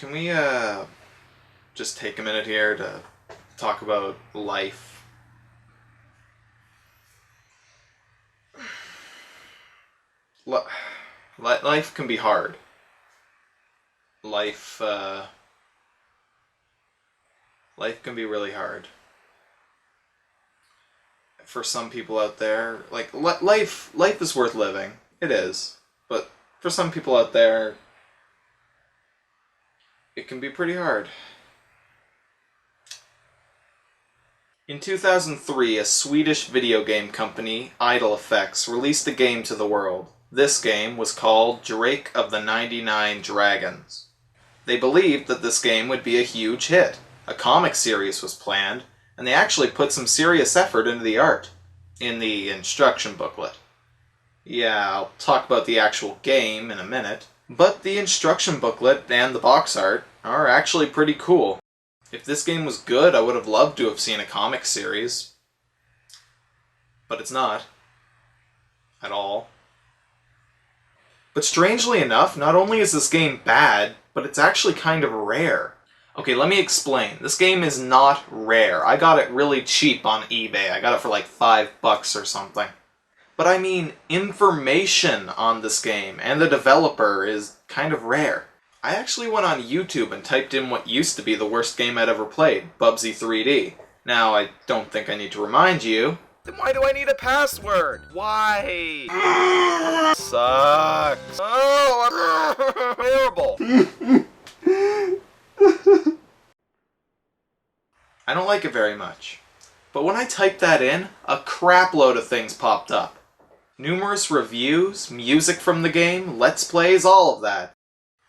can we just take a minute here to talk about life? Life can be hard. Life can be really hard. For some people out there, like, life is worth living. It is. But for some people out there, it can be pretty hard. In 2003, a Swedish video game company, Idle Effects, released a game to the world. This game was called Drake of the 99 Dragons. They believed that this game would be a huge hit. A comic series was planned, and they actually put some serious effort into the art, in the instruction booklet. Yeah, I'll talk about the actual game in a minute, but the instruction booklet and the box art are actually pretty cool. If this game was good, I would have loved to have seen a comic series. But it's not. At all. But strangely enough, not only is this game bad, but it's actually kind of rare. Okay, let me explain. This game is not rare. I got it really cheap on eBay. I got it for like $5 or something. But I mean, information on this game and the developer is kind of rare. I actually went on YouTube and typed in what used to be the worst game I'd ever played, Bubsy 3D. Now, I don't think I need to remind you. Then why do I need a password? Why? Sucks. Oh, terrible. I don't like it very much. But when I typed that in, a crap load of things popped up. Numerous reviews, music from the game, let's plays, all of that.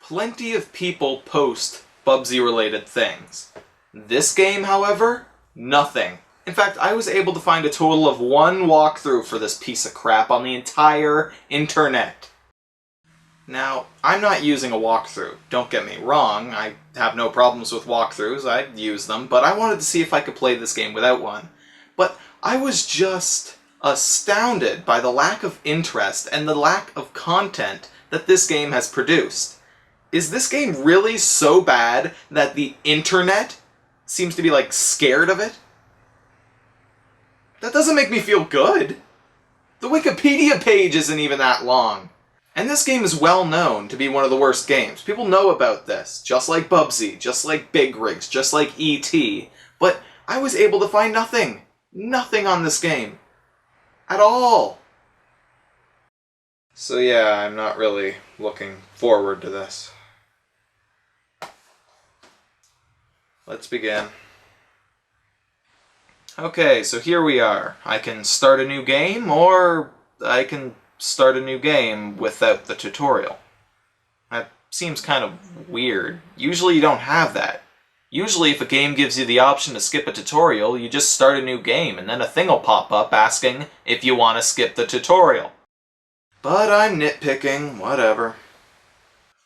Plenty of people post Bubsy-related things. This game, however, nothing. In fact, I was able to find a total of 1 walkthrough for this piece of crap on the entire internet. Now, I'm not using a walkthrough, don't get me wrong, I have no problems with walkthroughs, I use them, but I wanted to see if I could play this game without one. But I was just astounded by the lack of interest and the lack of content that this game has produced. Is this game really so bad that the internet seems to be, like, scared of it? That doesn't make me feel good. The Wikipedia page isn't even that long. And this game is well known to be one of the worst games. People know about this, just like Bubsy, just like Big Rigs, just like E.T. But I was able to find nothing. Nothing on this game. At all. So yeah, I'm not really looking forward to this. Let's begin. Okay, so here we are. I can start a new game, or I can start a new game without the tutorial. That seems kind of weird. Usually you don't have that. Usually if a game gives you the option to skip a tutorial, you just start a new game, and then a thing will pop up asking if you want to skip the tutorial. But I'm nitpicking, whatever.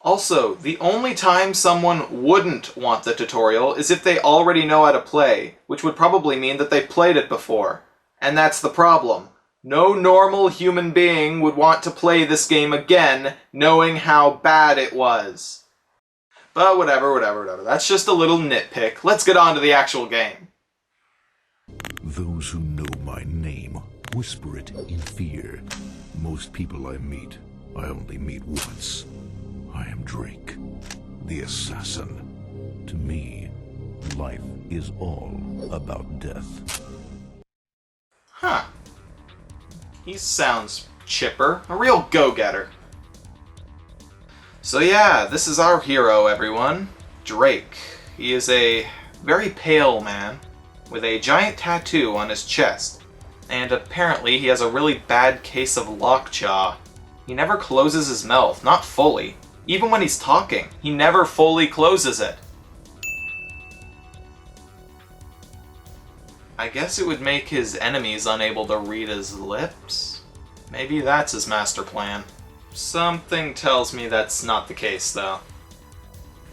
Also, the only time someone wouldn't want the tutorial is if they already know how to play, which would probably mean that they played it before. And that's the problem. No normal human being would want to play this game again, knowing how bad it was. But whatever. That's just a little nitpick. Let's get on to the actual game. Those who know my name whisper it in fear. Most people I meet, I only meet once. I am Drake, the assassin. To me, life is all about death. Huh. He sounds chipper. A real go-getter. So yeah, this is our hero, everyone. Drake. He is a very pale man with a giant tattoo on his chest. And apparently he has a really bad case of lockjaw. He never closes his mouth, not fully. Even when he's talking, he never fully closes it. I guess it would make his enemies unable to read his lips? Maybe that's his master plan. Something tells me that's not the case, though.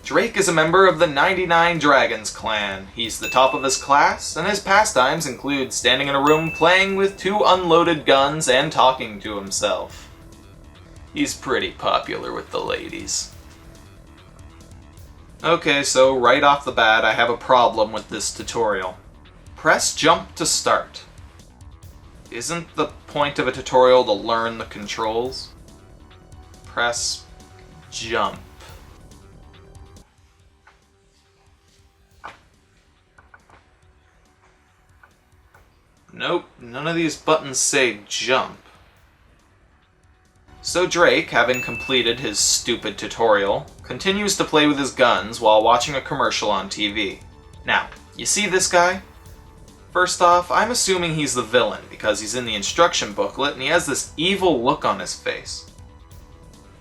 Drake is a member of the 99 Dragons clan. He's the top of his class, and his pastimes include standing in a room playing with 2 unloaded guns and talking to himself. He's pretty popular with the ladies. Okay, so right off the bat, I have a problem with this tutorial. Press jump to start. Isn't the point of a tutorial to learn the controls? Press jump. Nope, none of these buttons say jump. So Drake, having completed his stupid tutorial, continues to play with his guns while watching a commercial on TV. Now, you see this guy? First off, I'm assuming he's the villain because he's in the instruction booklet and he has this evil look on his face.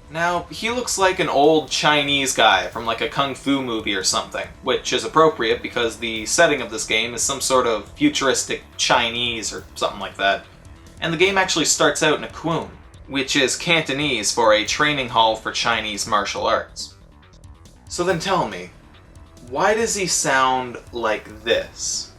Now, he looks like an old Chinese guy from like a kung fu movie or something, which is appropriate because the setting of this game is some sort of futuristic Chinese or something like that. And the game actually starts out in a Kwun, which is Cantonese for a training hall for Chinese martial arts. So then tell me, why does he sound like this?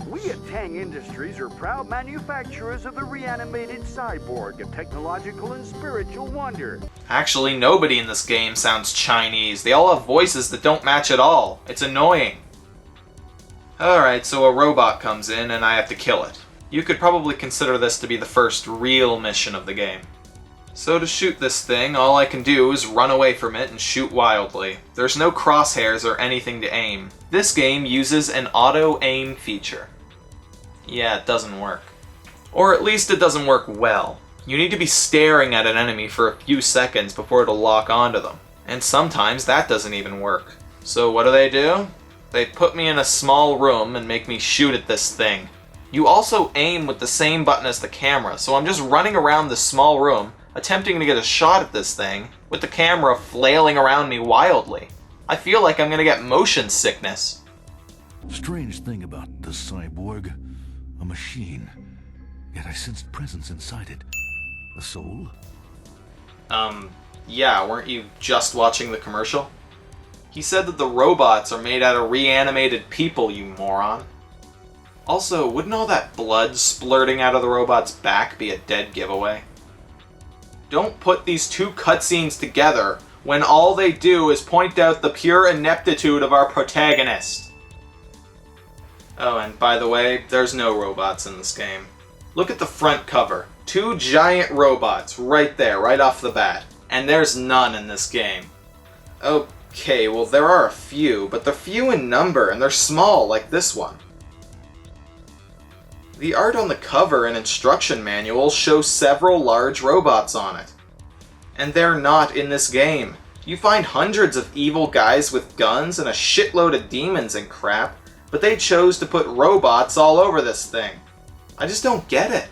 We at Tang Industries are proud manufacturers of the reanimated cyborg, a technological and spiritual wonder. Actually, nobody in this game sounds Chinese. They all have voices that don't match at all. It's annoying. Alright, so a robot comes in and I have to kill it. You could probably consider this to be the first real mission of the game. So to shoot this thing, all I can do is run away from it and shoot wildly. There's no crosshairs or anything to aim. This game uses an auto-aim feature. Yeah, it doesn't work. Or at least it doesn't work well. You need to be staring at an enemy for a few seconds before it'll lock onto them. And sometimes that doesn't even work. So what do? They put me in a small room and make me shoot at this thing. You also aim with the same button as the camera, so I'm just running around this small room, attempting to get a shot at this thing, with the camera flailing around me wildly. I feel like I'm gonna get motion sickness. Strange thing about the cyborg. A machine. Yet I sensed presence inside it. A soul? Yeah, weren't you just watching the commercial? He said that the robots are made out of reanimated people, you moron. Also, wouldn't all that blood splurting out of the robot's back be a dead giveaway? Don't put these two cutscenes together when all they do is point out the pure ineptitude of our protagonist. Oh, and by the way, there's no robots in this game. Look at the front cover. Two giant robots right there, right off the bat. And there's none in this game. Okay, well there are a few, but they're few in number and they're small like this one. The art on the cover and instruction manual shows several large robots on it. And they're not in this game. You find hundreds of evil guys with guns and a shitload of demons and crap, but they chose to put robots all over this thing. I just don't get it.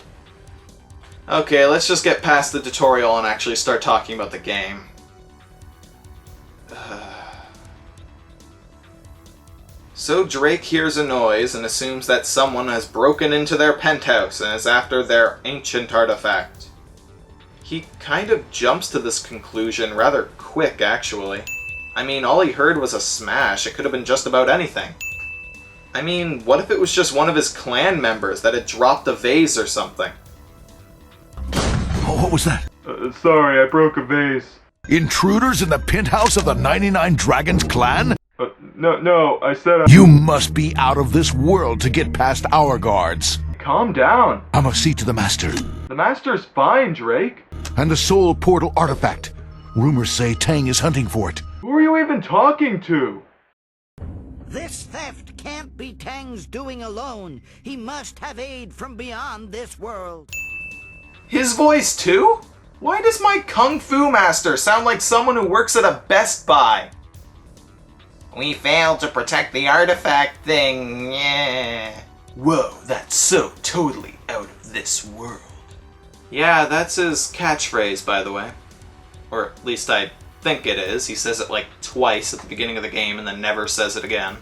Okay, let's just get past the tutorial and actually start talking about the game. So Drake hears a noise and assumes that someone has broken into their penthouse and is after their ancient artifact. He kind of jumps to this conclusion rather quick, actually. I mean, all he heard was a smash. It could have been just about anything. I mean, what if it was just one of his clan members that had dropped a vase or something? Oh, what was that? Sorry, I broke a vase. Intruders in the penthouse of the 99 Dragons clan? No, I said You must be out of this world to get past our guards. Calm down. I must see to the master. The master's fine, Drake. And the soul portal artifact. Rumors say Tang is hunting for it. Who are you even talking to? This theft can't be Tang's doing alone. He must have aid from beyond this world. His voice too? Why does my Kung Fu master sound like someone who works at a Best Buy? We failed to protect the artifact thing, yeah. Whoa, that's so totally out of this world. Yeah, that's his catchphrase, by the way. Or at least I think it is. He says it like twice at the beginning of the game and then never says it again.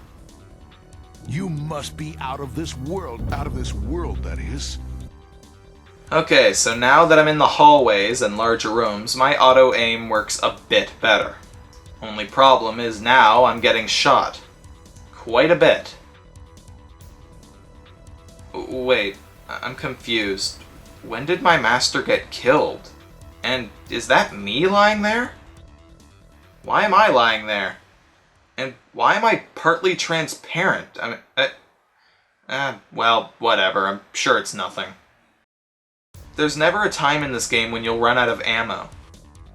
You must be out of this world. Out of this world, that is. Okay, so now that I'm in the hallways and larger rooms, my auto-aim works a bit better. Only problem is now I'm getting shot. Quite a bit. Wait, I'm confused. When did my master get killed? And is that me lying there? Why am I lying there? And why am I partly transparent? I mean, well, whatever. I'm sure it's nothing. There's never a time in this game when you'll run out of ammo.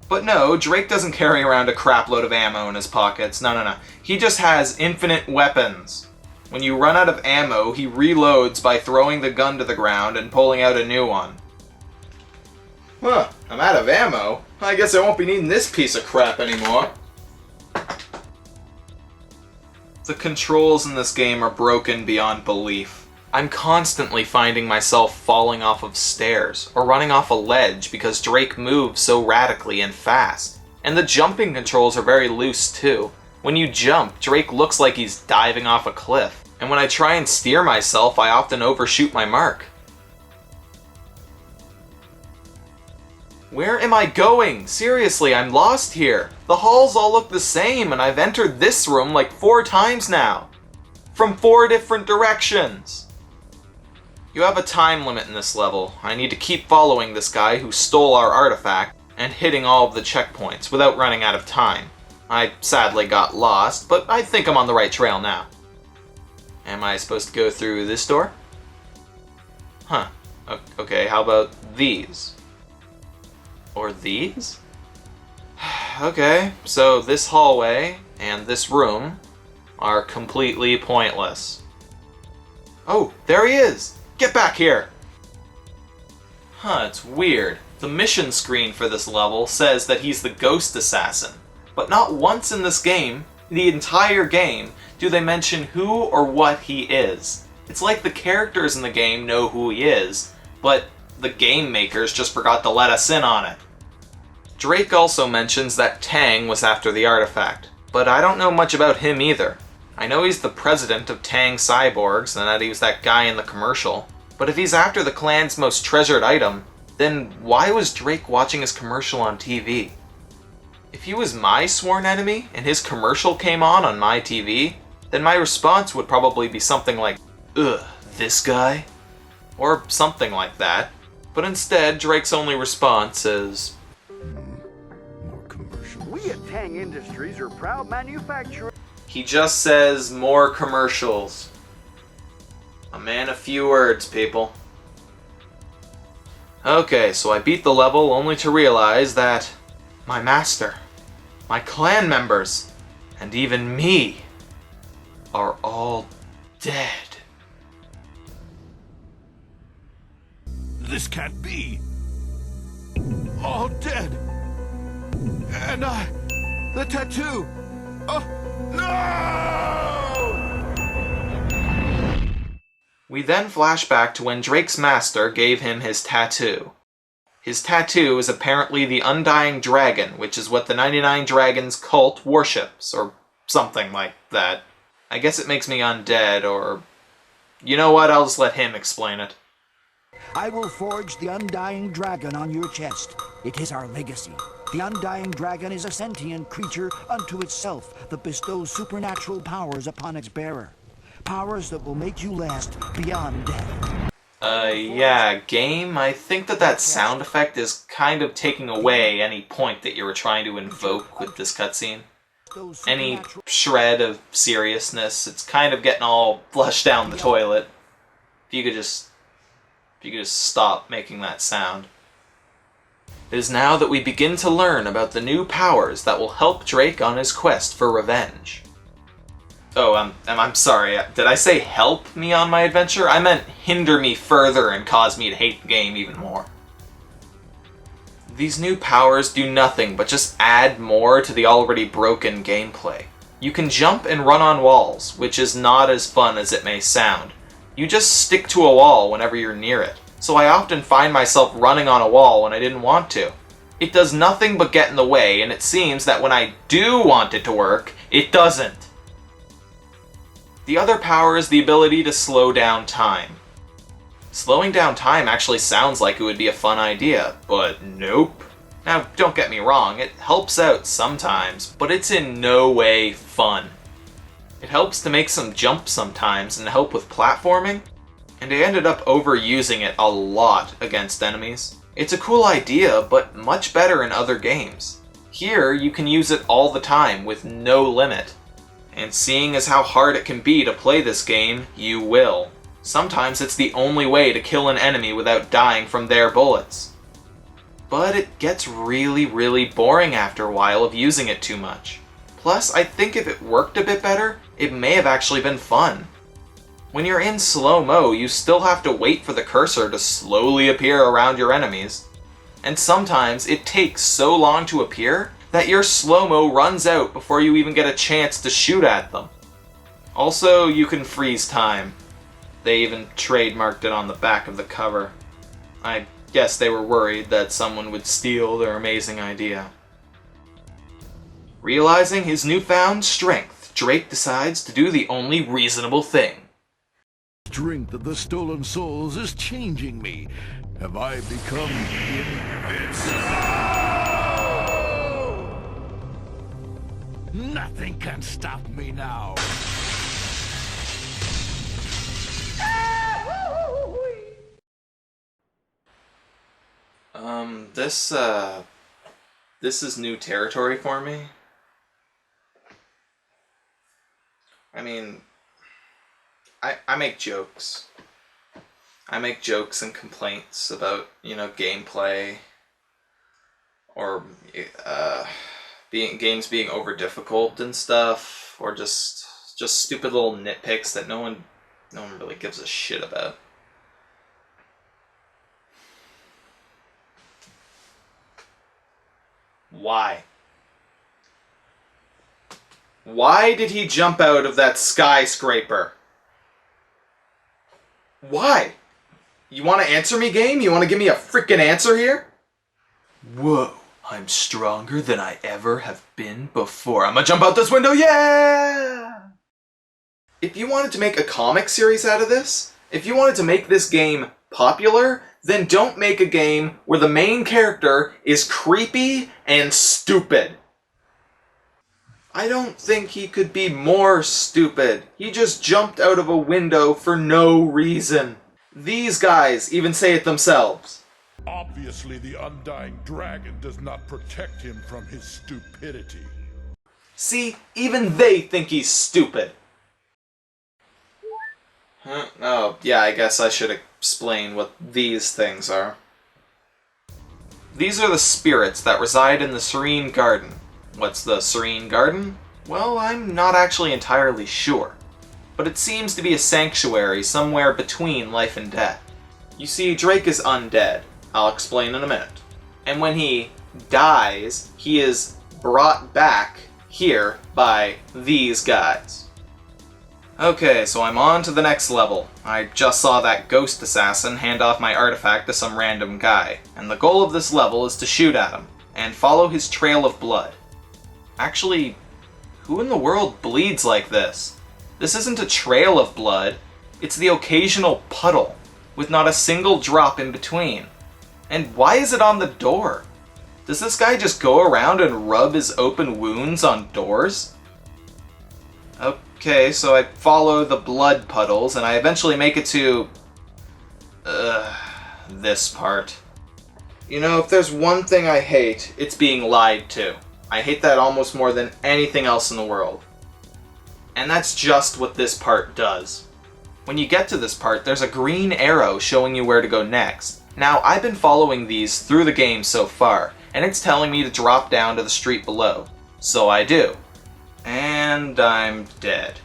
But no, Drake doesn't carry around a crapload of ammo in his pockets. No. He just has infinite weapons. When you run out of ammo, he reloads by throwing the gun to the ground and pulling out a new one. Huh, I'm out of ammo? I guess I won't be needing this piece of crap anymore. The controls in this game are broken beyond belief. I'm constantly finding myself falling off of stairs or running off a ledge because Drake moves so radically and fast. And the jumping controls are very loose too. When you jump, Drake looks like he's diving off a cliff. And when I try and steer myself, I often overshoot my mark. Where am I going? Seriously, I'm lost here. The halls all look the same, and I've entered this room like 4 times now. From 4 different directions. You have a time limit in this level. I need to keep following this guy who stole our artifact and hitting all of the checkpoints without running out of time. I sadly got lost, but I think I'm on the right trail now. Am I supposed to go through this door? Huh. Okay, how about these? Or these? Okay, so this hallway and this room are completely pointless. Oh, there he is! Get back here! Huh, it's weird. The mission screen for this level says that he's the ghost assassin, but not once in this game, the entire game, do they mention who or what he is. It's like the characters in the game know who he is, but the game makers just forgot to let us in on it. Drake also mentions that Tang was after the artifact, but I don't know much about him either. I know he's the president of Tang Cyborgs and that he was that guy in the commercial, but if he's after the clan's most treasured item, then why was Drake watching his commercial on TV? If he was my sworn enemy and his commercial came on my TV, then my response would probably be something like, "Ugh, this guy?" Or something like that. But instead, Drake's only response is, More commercials. We at Tang Industries are proud manufacturers. he just says, "More commercials." A man of few words, people. Okay, so I beat the level only to realize that my master, my clan members, and even me are all dead. This can't be. All dead. And the tattoo. Oh, no! We then flash back to when Drake's master gave him his tattoo. His tattoo is apparently the Undying Dragon, which is what the 99 Dragons cult worships, or something like that. I guess it makes me undead, or... You know what, I'll just let him explain it. I will forge the Undying Dragon on your chest. It is our legacy. The Undying Dragon is a sentient creature unto itself that bestows supernatural powers upon its bearer. Powers that will make you last beyond death. Yeah, game, I think that sound effect is kind of taking away any point that you were trying to invoke with this cutscene. Any shred of seriousness, it's kind of getting all flushed down the toilet. If you could just stop making that sound. It is now that we begin to learn about the new powers that will help Drake on his quest for revenge. Oh, I'm sorry, did I say help me on my adventure? I meant hinder me further and cause me to hate the game even more. These new powers do nothing but just add more to the already broken gameplay. You can jump and run on walls, which is not as fun as it may sound. You just stick to a wall whenever you're near it, so I often find myself running on a wall when I didn't want to. It does nothing but get in the way, and it seems that when I do want it to work, it doesn't. The other power is the ability to slow down time. Slowing down time actually sounds like it would be a fun idea, but nope. Now, don't get me wrong, it helps out sometimes, but it's in no way fun. It helps to make some jumps sometimes and help with platforming, and I ended up overusing it a lot against enemies. It's a cool idea, but much better in other games. Here, you can use it all the time with no limit. And seeing as how hard it can be to play this game, you will. Sometimes it's the only way to kill an enemy without dying from their bullets. But it gets really, really boring after a while of using it too much. Plus, I think if it worked a bit better, it may have actually been fun. When you're in slow-mo, you still have to wait for the cursor to slowly appear around your enemies. And sometimes it takes so long to appear that your slow-mo runs out before you even get a chance to shoot at them. Also, you can freeze time. They even trademarked it on the back of the cover. I guess they were worried that someone would steal their amazing idea. Realizing his newfound strength, Drake decides to do the only reasonable thing. Strength of the stolen souls is changing me. Have I become invincible? Nothing can stop me now. This is new territory for me. I mean, I make jokes. I make jokes and complaints about, gameplay or games being over difficult and stuff, or just stupid little nitpicks that no one really gives a shit about. Why? Why did he jump out of that skyscraper? Why? You want to answer me, game? You want to give me a freaking answer here? Whoa, I'm stronger than I ever have been before. I'm gonna jump out this window, yeah! If you wanted to make a comic series out of this, if you wanted to make this game popular, then don't make a game where the main character is creepy and stupid. I don't think he could be more stupid. He just jumped out of a window for no reason. These guys even say it themselves. Obviously, the Undying Dragon does not protect him from his stupidity. See, even they think he's stupid. Huh? Oh, yeah, I guess I should explain what these things are. These are the spirits that reside in the Serene Garden. What's the Serene Garden? Well, I'm not actually entirely sure. But it seems to be a sanctuary somewhere between life and death. You see, Drake is undead. I'll explain in a minute. And when he dies, he is brought back here by these guys. Okay, so I'm on to the next level. I just saw that ghost assassin hand off my artifact to some random guy, and the goal of this level is to shoot at him, and follow his trail of blood. Actually, who in the world bleeds like this? This isn't a trail of blood, it's the occasional puddle, with not a single drop in between. And why is it on the door? Does this guy just go around and rub his open wounds on doors? Okay, so I follow the blood puddles, and I eventually make it to... this part. You know, if there's one thing I hate, it's being lied to. I hate that almost more than anything else in the world. And that's just what this part does. When you get to this part, there's a green arrow showing you where to go next. Now, I've been following these through the game so far, and it's telling me to drop down to the street below. So I do. And I'm dead.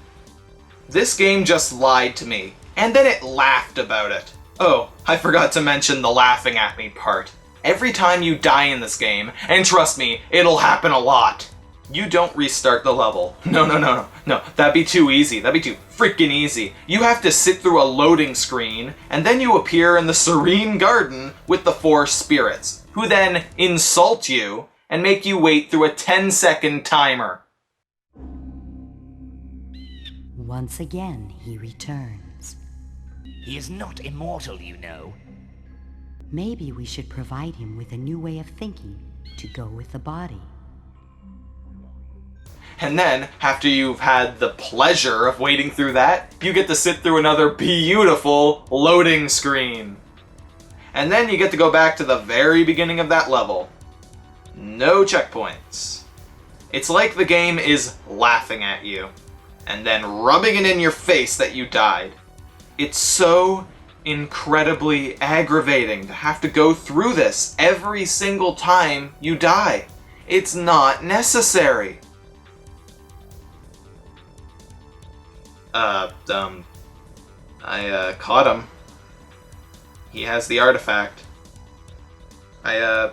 This game just lied to me, and then it laughed about it. Oh, I forgot to mention the laughing at me part. Every time you die in this game, and trust me, it'll happen a lot, you don't restart the level. No, that'd be too easy. That'd be too freaking easy. You have to sit through a loading screen, and then you appear in the Serene Garden with the 4 spirits, who then insult you and make you wait through a 10-second timer. Once again, he returns. He is not immortal, you know. Maybe we should provide him with a new way of thinking to go with the body. And then, after you've had the pleasure of waiting through that, you get to sit through another beautiful loading screen. And then you get to go back to the very beginning of that level. No checkpoints. It's like the game is laughing at you. and then rubbing it in your face that you died. It's so incredibly aggravating to have to go through this every single time you die. It's not necessary. I caught him. He has the artifact. I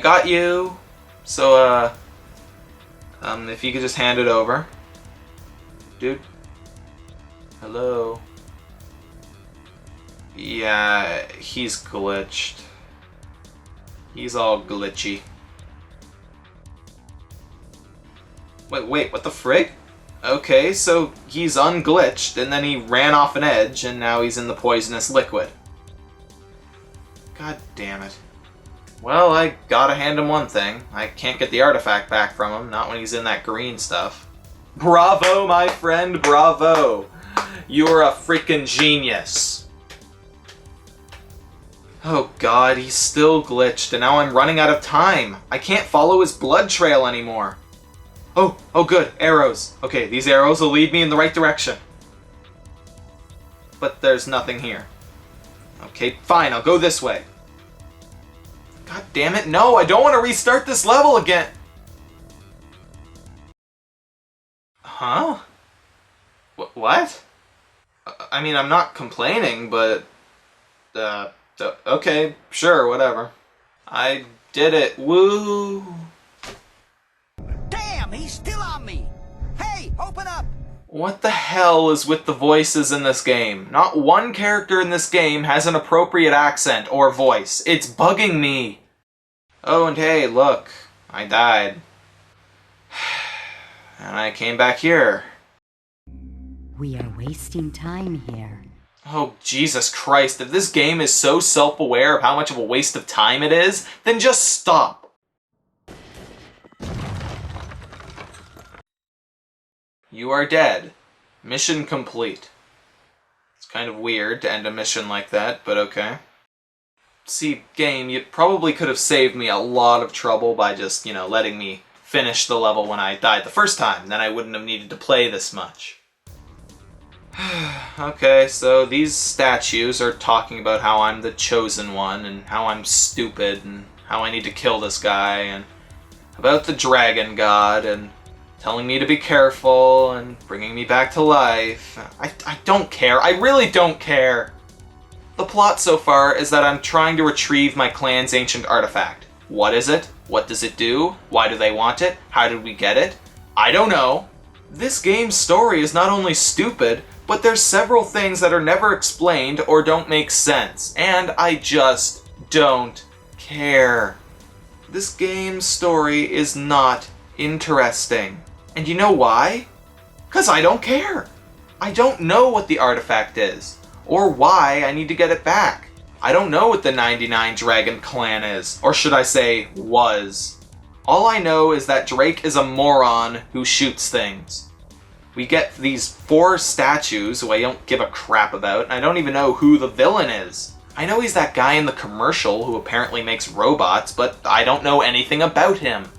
got you. So, if you could just hand it over. Dude? Hello? Yeah, he's glitched. He's all glitchy. Wait, what the frig? Okay, so he's unglitched, and then he ran off an edge, and now he's in the poisonous liquid. God damn it. Well, I gotta hand him one thing. I can't get the artifact back from him, not when he's in that green stuff. Bravo, my friend, bravo! You're a freaking genius. Oh god, he's still glitched, and now I'm running out of time. I can't follow his blood trail anymore. Oh good, arrows. Okay, these arrows will lead me in the right direction. But there's nothing here. Okay, fine, I'll go this way. God damn it, no, I don't want to restart this level again. Huh? What? I mean, I'm not complaining, but... okay, sure, whatever. I did it, woo! Damn, he's still on me! Hey, open up! What the hell is with the voices in this game? Not one character in this game has an appropriate accent or voice. It's bugging me. Oh, and hey, look. I died. And I came back here. We are wasting time here. Oh, Jesus Christ. If this game is so self-aware of how much of a waste of time it is, then just stop. You are dead. Mission complete. It's kind of weird to end a mission like that, but okay. See, game, you probably could have saved me a lot of trouble by just, letting me finish the level when I died the first time. Then I wouldn't have needed to play this much. Okay, so these statues are talking about how I'm the chosen one, and how I'm stupid, and how I need to kill this guy, and about the dragon god, and telling me to be careful, and bringing me back to life. I don't care. I really don't care. The plot so far is that I'm trying to retrieve my clan's ancient artifact. What is it? What does it do? Why do they want it? How did we get it? I don't know. This game's story is not only stupid, but there's several things that are never explained or don't make sense, and I just don't care. This game's story is not interesting. And you know why? 'Cause I don't care. I don't know what the artifact is, or why I need to get it back. I don't know what the 99 Dragon clan is, or should I say, was. All I know is that Drake is a moron who shoots things. We get these 4 statues who I don't give a crap about, and I don't even know who the villain is. I know he's that guy in the commercial who apparently makes robots, but I don't know anything about him.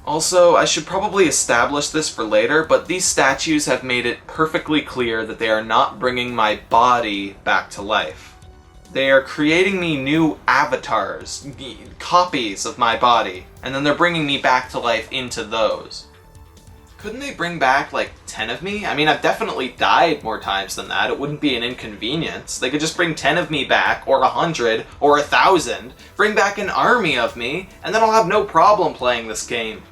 Also, I should probably establish this for later, but these statues have made it perfectly clear that they are not bringing my body back to life. They are creating me new avatars, copies of my body, and then they're bringing me back to life into those. Couldn't they bring back, 10 of me? I mean, I've definitely died more times than that. It wouldn't be an inconvenience. They could just bring 10 of me back, or 100, or 1,000. Bring back an army of me, and then I'll have no problem playing this game.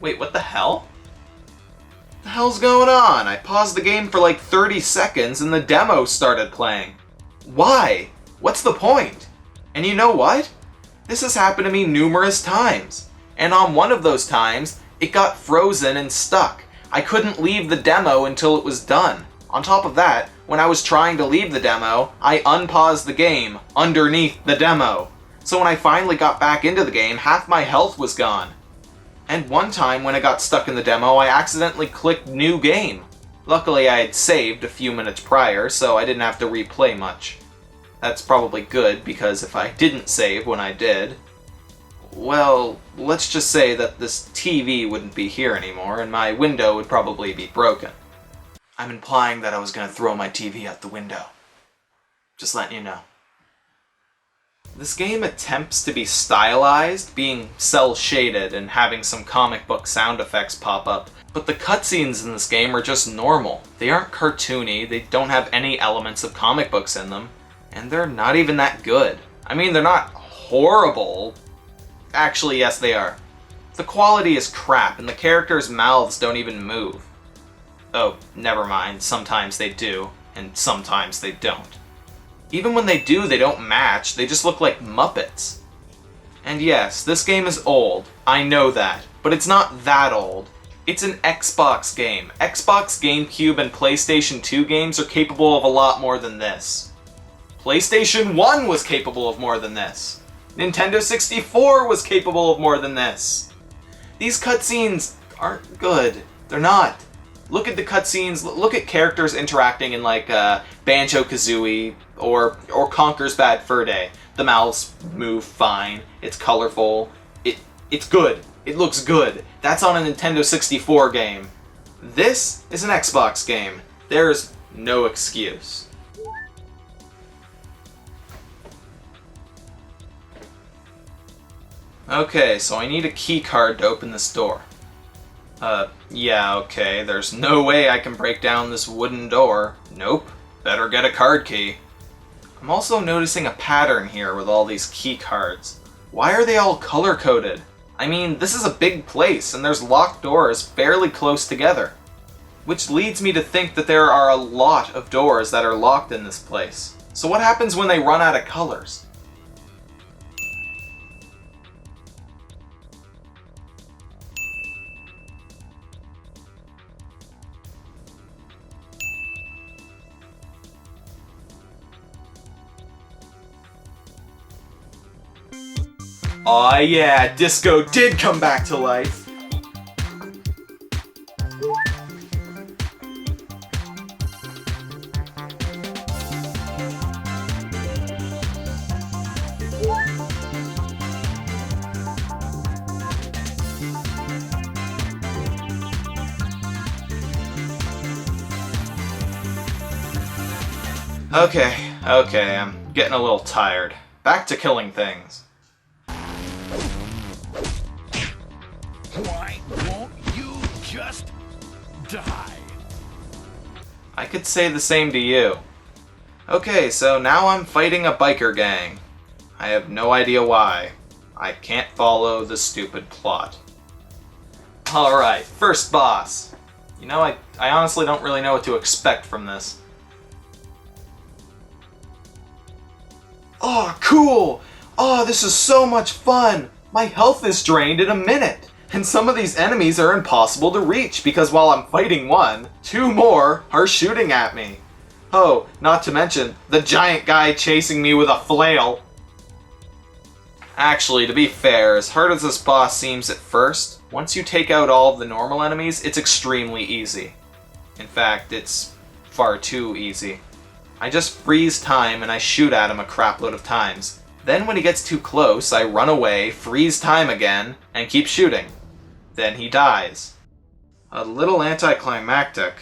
Wait, what the hell? What the hell's going on? I paused the game for 30 seconds, and the demo started playing. Why? What's the point? And you know what? This has happened to me numerous times. And on one of those times, it got frozen and stuck. I couldn't leave the demo until it was done. On top of that, when I was trying to leave the demo, I unpaused the game underneath the demo. So when I finally got back into the game, half my health was gone. And one time when I got stuck in the demo, I accidentally clicked new game. Luckily I had saved a few minutes prior, so I didn't have to replay much. That's probably good, because if I didn't save when I did... well, let's just say that this TV wouldn't be here anymore and my window would probably be broken. I'm implying that I was gonna throw my TV out the window. Just letting you know. This game attempts to be stylized, being cel-shaded and having some comic book sound effects pop up, but the cutscenes in this game are just normal. They aren't cartoony, they don't have any elements of comic books in them, and they're not even that good. I mean, they're not horrible. Actually, yes, they are. The quality is crap, and the characters' mouths don't even move. Oh, never mind, sometimes they do, and sometimes they don't. Even when they do, they don't match, they just look like Muppets. And yes, this game is old, I know that, but it's not that old. It's an Xbox game. Xbox, GameCube, and PlayStation 2 games are capable of a lot more than this. PlayStation 1 was capable of more than this. Nintendo 64 was capable of more than this. These cutscenes aren't good. They're not. Look at the cutscenes, look at characters interacting in like Banjo-Kazooie or Conker's Bad Fur Day. The mouths move fine, it's colorful, it's good, it looks good. That's on a Nintendo 64 game. This is an Xbox game. There's no excuse. Okay, so I need a key card to open this door. Yeah, okay, there's no way I can break down this wooden door. Nope, better get a card key. I'm also noticing a pattern here with all these key cards. Why are they all color-coded? I mean, this is a big place, and there's locked doors fairly close together. Which leads me to think that there are a lot of doors that are locked in this place. So what happens when they run out of colors? Aw yeah, disco did come back to life! Okay, I'm getting a little tired. Back to killing things. Why won't you just die? I could say the same to you. Okay, so now I'm fighting a biker gang. I have no idea why. I can't follow the stupid plot. Alright, first boss. You know, I honestly don't really know what to expect from this. Oh, cool! Oh, this is so much fun! My health is drained in a minute! And some of these enemies are impossible to reach because while I'm fighting one, two more are shooting at me. Oh, not to mention the giant guy chasing me with a flail. Actually, to be fair, as hard as this boss seems at first, once you take out all of the normal enemies, it's extremely easy. In fact, it's far too easy. I just freeze time and I shoot at him a crapload of times. Then when he gets too close, I run away, freeze time again, and keep shooting. Then he dies. A little anticlimactic.